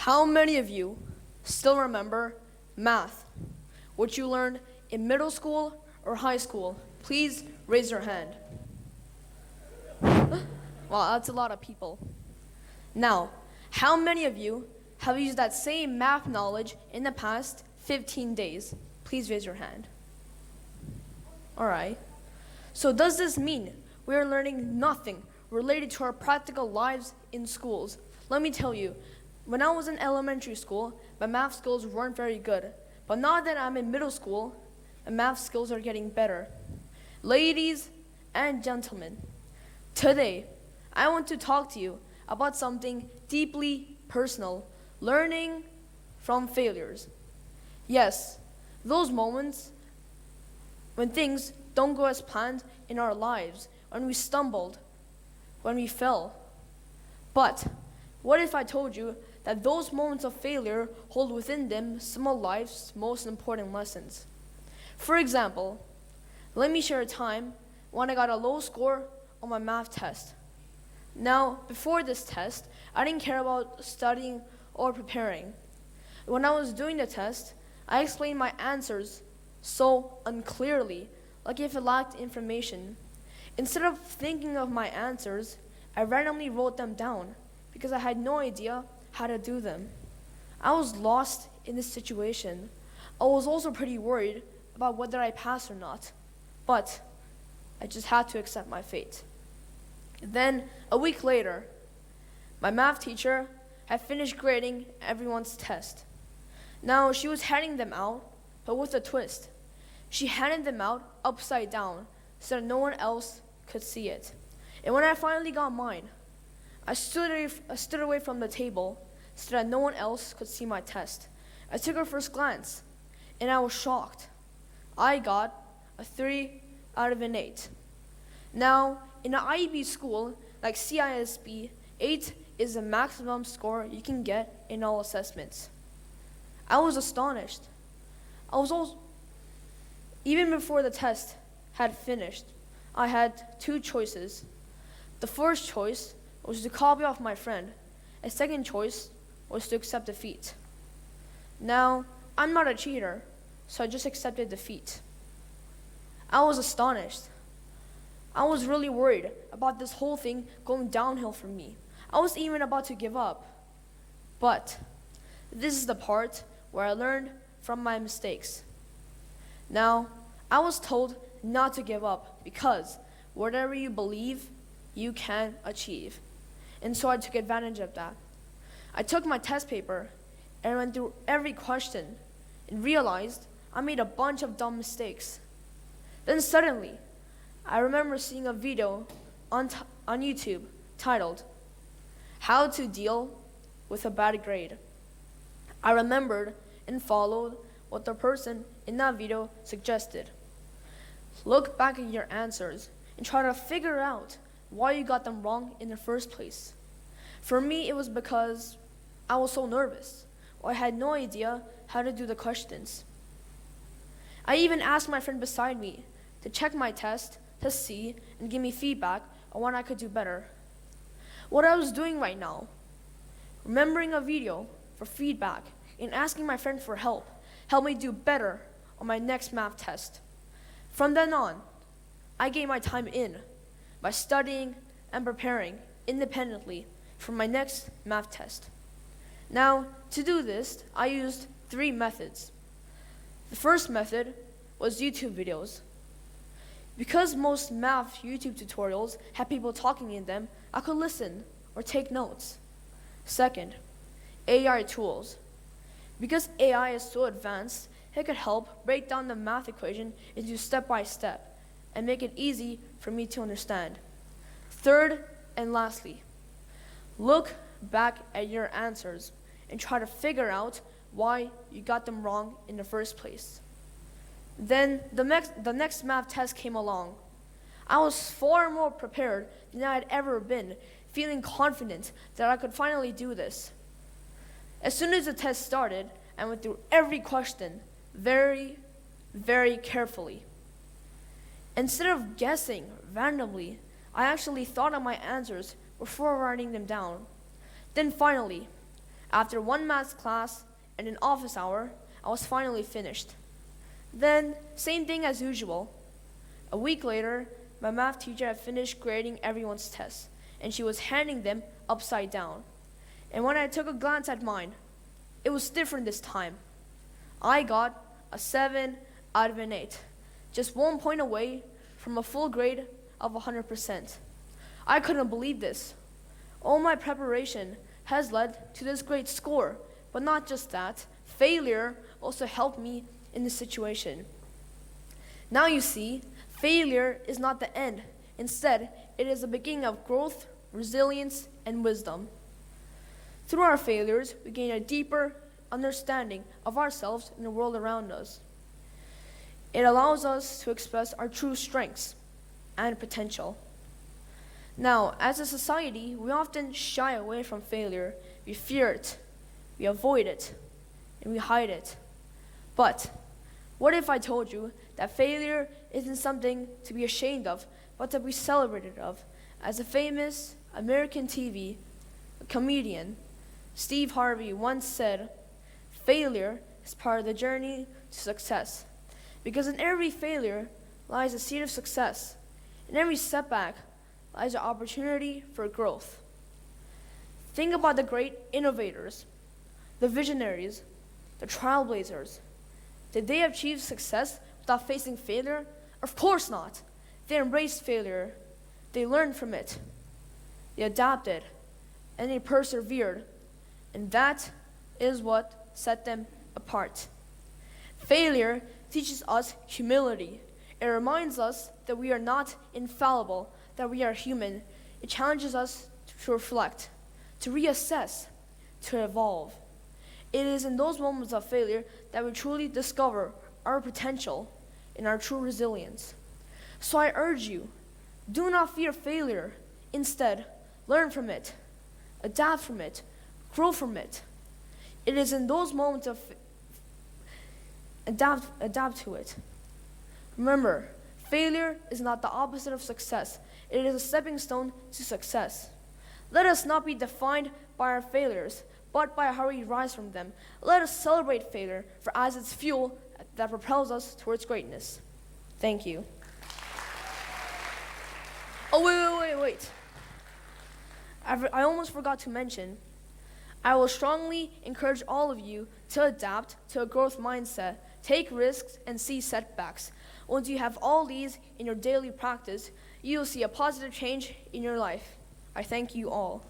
How many of you still remember math, which you learned in middle school or high school? Please raise your hand. Wow, that's a lot of people. Now, how many of you have used that same math knowledge in the past 15 days? Please raise your hand. All right. So does this mean we are learning nothing related to our practical lives in schools? Let me tell you, when I was in elementary school, my math skills weren't very good. But now that I'm in middle school, my math skills are getting better. Ladies and gentlemen, today I want to talk to you about something deeply personal, learning from failures. Yes, those moments when things don't go as planned in our lives, when we stumbled, when we fell. But what if I told you that those moments of failure hold within them some of life's most important lessons? For example, let me share a time when I got a low score on my math test. Now, before this test, I didn't care about studying or preparing. When I was doing the test, I explained my answers so unclearly, like if it lacked information. Instead of thinking of my answers, I randomly wrote them down because I had no idea how to do them. I was lost in this situation. I was also pretty worried about whether I passed or not, but I just had to accept my fate. Then, a week later, my math teacher had finished grading everyone's test. Now, she was handing them out, but with a twist. She handed them out upside down so that no one else could see it. And when I finally got mine, I stood away from the table so that no one else could see my test. I took a first glance, and I was shocked. I got a 3 out of an 8. Now, in an IB school like CISB, 8 is the maximum score you can get in all assessments. I was astonished. Even before the test had finished, I had 2 choices. The first choice was to copy off my friend. A second choice was to accept defeat. Now, I'm not a cheater, so I just accepted defeat. I was astonished. I was really worried about this whole thing going downhill for me. I was even about to give up. But this is the part where I learned from my mistakes. Now, I was told not to give up because whatever you believe, you can achieve. And so I took advantage of that. I took my test paper and went through every question and realized I made a bunch of dumb mistakes. Then suddenly, I remember seeing a video on YouTube titled, "How to Deal with a Bad Grade." I remembered and followed what the person in that video suggested. Look back at your answers and try to figure out why you got them wrong in the first place. For me, it was because I was so nervous, or I had no idea how to do the questions. I even asked my friend beside me to check my test to see and give me feedback on what I could do better. What I was doing right now, remembering a video for feedback and asking my friend for help, helped me do better on my next math test. From then on, I gave my time in by studying and preparing independently for my next math test. Now, to do this, I used 3 methods. The first method was YouTube videos. Because most math YouTube tutorials have people talking in them, I could listen or take notes. Second, AI tools. Because AI is so advanced, it could help break down the math equation into step-by-step and make it easy for me to understand. Third and lastly, look back at your answers and try to figure out why you got them wrong in the first place. Then the next math test came along. I was far more prepared than I had ever been, feeling confident that I could finally do this. As soon as the test started, I went through every question very, very carefully. Instead of guessing randomly, I actually thought of my answers before writing them down. Then finally, After one math class and an office hour, I was finally finished. Then, same thing as usual. A week later, my math teacher had finished grading everyone's tests, and she was handing them upside down. And when I took a glance at mine, it was different this time. I got a 7 out of an 8, just 1 point away from a full grade of 100%. I couldn't believe this. All my preparation has led to this great score, but not just that. Failure also helped me in this situation. Now you see, failure is not the end. Instead, it is the beginning of growth, resilience, and wisdom. Through our failures, we gain a deeper understanding of ourselves and the world around us. It allows us to express our true strengths and potential. Now, as a society, we often shy away from failure. We fear it, we avoid it, and we hide it. But what if I told you that failure isn't something to be ashamed of, but to be celebrated of? As a famous American TV comedian, Steve Harvey, once said, "Failure is part of the journey to success, because in every failure lies a seed of success. In every setback lies an opportunity for growth." Think about the great innovators, the visionaries, the trailblazers. Did they achieve success without facing failure? Of course not. They embraced failure. They learned from it. They adapted, and they persevered. And that is what set them apart. Failure teaches us humility. It reminds us that we are not infallible, that we are human. It challenges us to reflect, to reassess, to evolve. It is in those moments of failure that we truly discover our potential and our true resilience. So I urge you, do not fear failure. Instead, learn from it, adapt from it, grow from it. It is in those moments of adapt to it. Remember, failure is not the opposite of success. It is a stepping stone to success. Let us not be defined by our failures, but by how we rise from them. Let us celebrate failure, for as its fuel that propels us towards greatness. Thank you. Oh, wait. I almost forgot to mention, I will strongly encourage all of you to adapt to a growth mindset, take risks, and see setbacks. Once you have all these in your daily practice, you will see a positive change in your life. I thank you all.